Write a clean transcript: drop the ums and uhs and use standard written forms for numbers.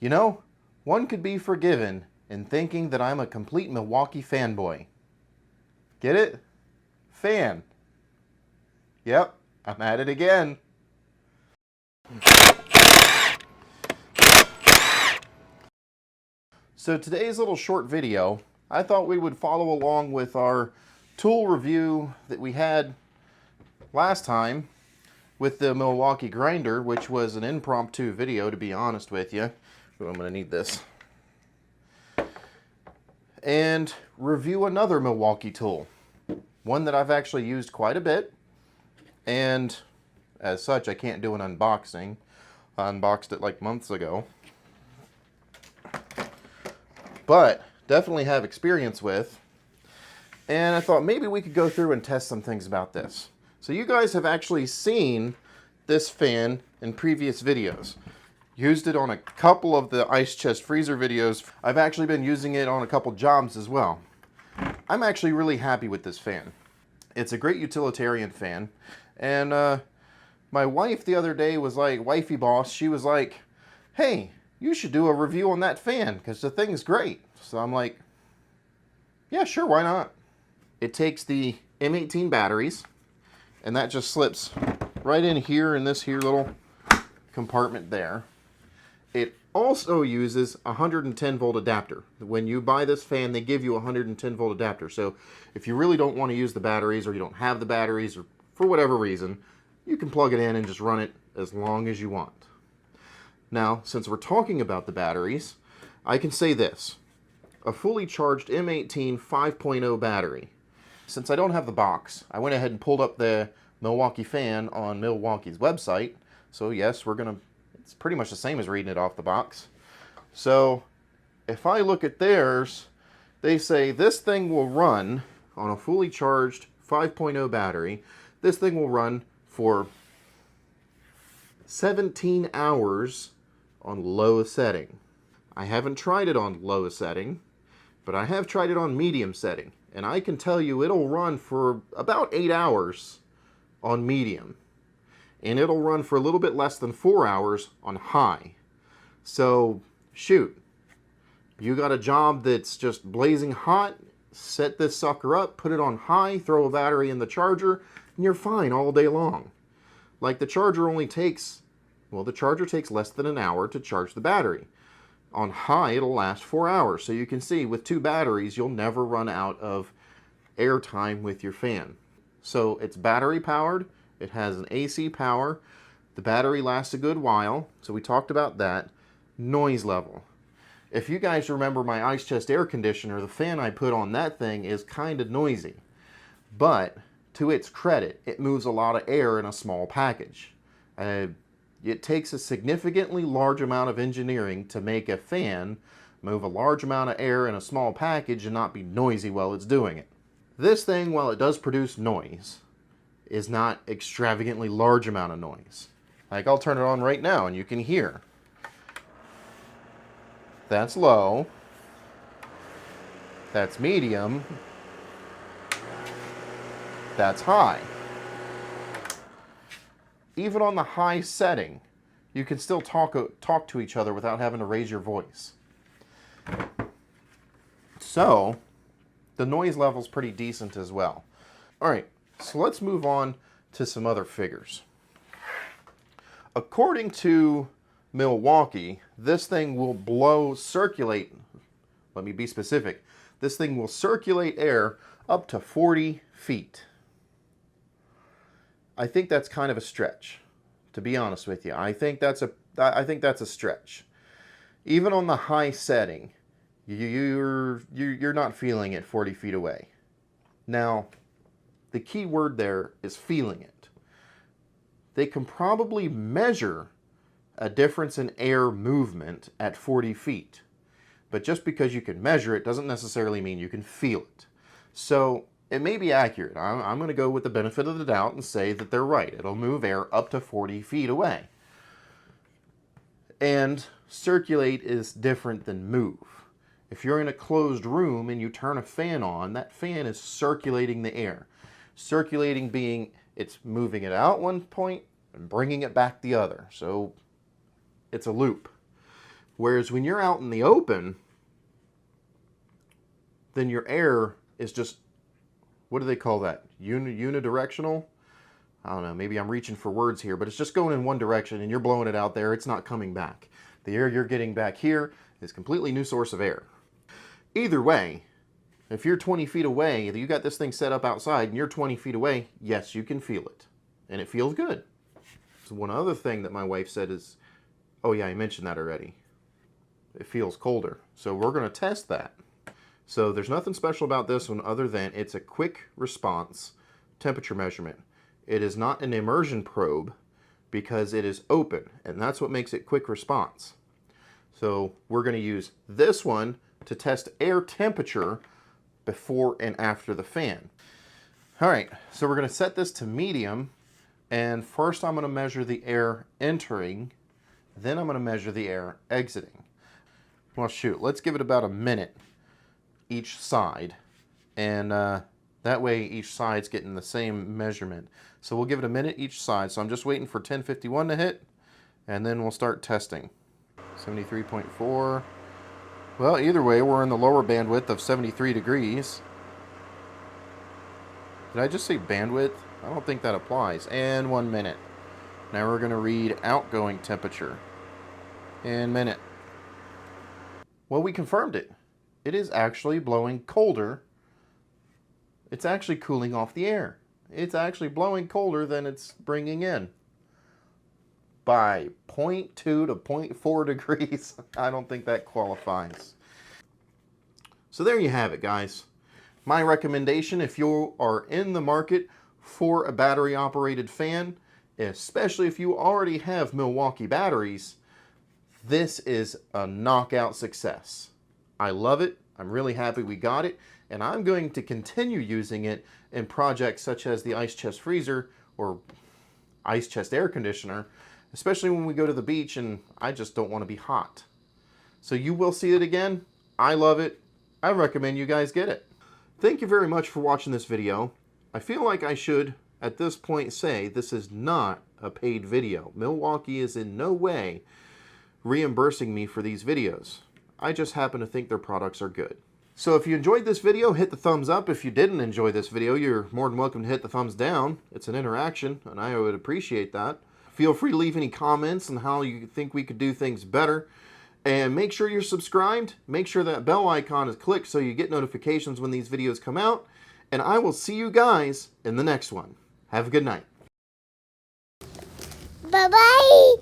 You know, one could be forgiven in thinking that I'm a complete Milwaukee fanboy. Get it? Fan. Yep, I'm at it again. So today's little short video, I thought we would follow along with our tool review that we had last time with the Milwaukee grinder, which was an impromptu video, to be honest with you. So I'm going to need this. And review another Milwaukee tool. One that I've actually used quite a bit. And as such, I can't do an unboxing. I unboxed it like months ago. But definitely have experience with. And I thought maybe we could go through and test some things about this. So you guys have actually seen this fan in previous videos. Used it on a couple of the ice chest freezer videos. I've actually been using it on a couple jobs as well. I'm actually really happy with this fan. It's a great utilitarian fan. And my wife the other day was like, wifey boss, she was like, hey, you should do a review on that fan because the thing's great. So I'm like, yeah, sure, why not? It takes the M18 batteries, and that just slips right in here in this here little compartment there. It also uses a 110 volt adapter. When you buy this fan, they give you a 110 volt adapter. So if you really don't want to use the batteries, or you don't have the batteries, or for whatever reason, you can plug it in and just run it as long as you want. Now, since we're talking about the batteries, I can say this. A fully charged M18 5.0 battery. Since I don't have the box, I went ahead and pulled up the Milwaukee fan on Milwaukee's website. So yes, it's pretty much the same as reading it off the box. So if I look at theirs, they say this thing will run on a fully charged 5.0 battery. This thing will run for 17 hours on low setting. I haven't tried it on low setting, but I have tried it on medium setting. And I can tell you it'll run for about 8 hours on medium. And it'll run for a little bit less than 4 hours on high. So, shoot. You got a job that's just blazing hot, set this sucker up, put it on high, throw a battery in the charger, and you're fine all day long. Like the charger only takes, well, the charger takes less than an hour to charge the battery. On high, it'll last 4 hours. So you can see with 2 batteries, you'll never run out of air time with your fan. So it's battery powered. It has an AC power. The battery lasts a good while. So we talked about that. Noise level. If you guys remember my ice chest air conditioner, the fan I put on that thing is kind of noisy. But to its credit, it moves a lot of air in a small package. It takes a significantly large amount of engineering to make a fan move a large amount of air in a small package and not be noisy while it's doing it. This thing, while it does produce noise, is not extravagantly large amount of noise. Like I'll turn it on right now and you can hear. That's low. That's medium. That's high. Even on the high setting, you can still talk to each other without having to raise your voice. So, the noise level's pretty decent as well. Alright, so let's move on to some other figures. According to Milwaukee, this thing will circulate, let me be specific, this thing will circulate air up to 40 feet. I think that's kind of a stretch, to be honest with you. I think that's a stretch. Even on the high setting, you're not feeling it 40 feet away. Now, the key word there is feeling it. They can probably measure a difference in air movement at 40 feet. But just because you can measure it doesn't necessarily mean you can feel it. So it may be accurate. I'm going to go with the benefit of the doubt and say that they're right. It'll move air up to 40 feet away. And circulate is different than move. If you're in a closed room and you turn a fan on, that fan is circulating the air. Circulating being it's moving it out one point and bringing it back the other. So it's a loop. Whereas when you're out in the open, then your air is just, what do they call that? Unidirectional? I don't know, maybe I'm reaching for words here, but it's just going in one direction and you're blowing it out there. It's not coming back. The air you're getting back here is a completely new source of air. Either way, if you're 20 feet away, you got this thing set up outside and you're 20 feet away, yes, you can feel it. And it feels good. So one other thing that my wife said is, oh yeah, I mentioned that already. It feels colder. So we're going to test that. So there's nothing special about this one other than it's a quick response temperature measurement. It is not an immersion probe because it is open, and that's what makes it quick response. So we're going to use this one to test air temperature before and after the fan. All right, so we're going to set this to medium, and first I'm going to measure the air entering, then I'm going to measure the air exiting. Well, shoot, let's give it about a minute each side, and that way each side's getting the same measurement. So we'll give it a minute each side. So I'm just waiting for 1051 to hit, and then we'll start testing. 73.4. Well, either way, we're in the lower bandwidth of 73 degrees. Did I just say bandwidth? I don't think that applies. And 1 minute. Now we're going to read outgoing temperature. And minute. Well, we confirmed it. It is actually blowing colder. It's actually cooling off the air. It's actually blowing colder than it's bringing in. By 0.2 to 0.4 degrees. I don't think that qualifies. So there you have it, guys. My recommendation, if you are in the market for a battery operated fan, especially if you already have Milwaukee batteries, this is a knockout success. I love it. I'm really happy we got it, and I'm going to continue using it in projects such as the ice chest freezer or ice chest air conditioner, especially when we go to the beach and I just don't want to be hot. So you will see it again. I love it. I recommend you guys get it. Thank you very much for watching this video. I feel like I should at this point say this is not a paid video. Milwaukee is in no way reimbursing me for these videos. I just happen to think their products are good. So if you enjoyed this video, hit the thumbs up. If you didn't enjoy this video, you're more than welcome to hit the thumbs down. It's an interaction, and I would appreciate that. Feel free to leave any comments on how you think we could do things better. And make sure you're subscribed. Make sure that bell icon is clicked so you get notifications when these videos come out. And I will see you guys in the next one. Have a good night. Bye-bye.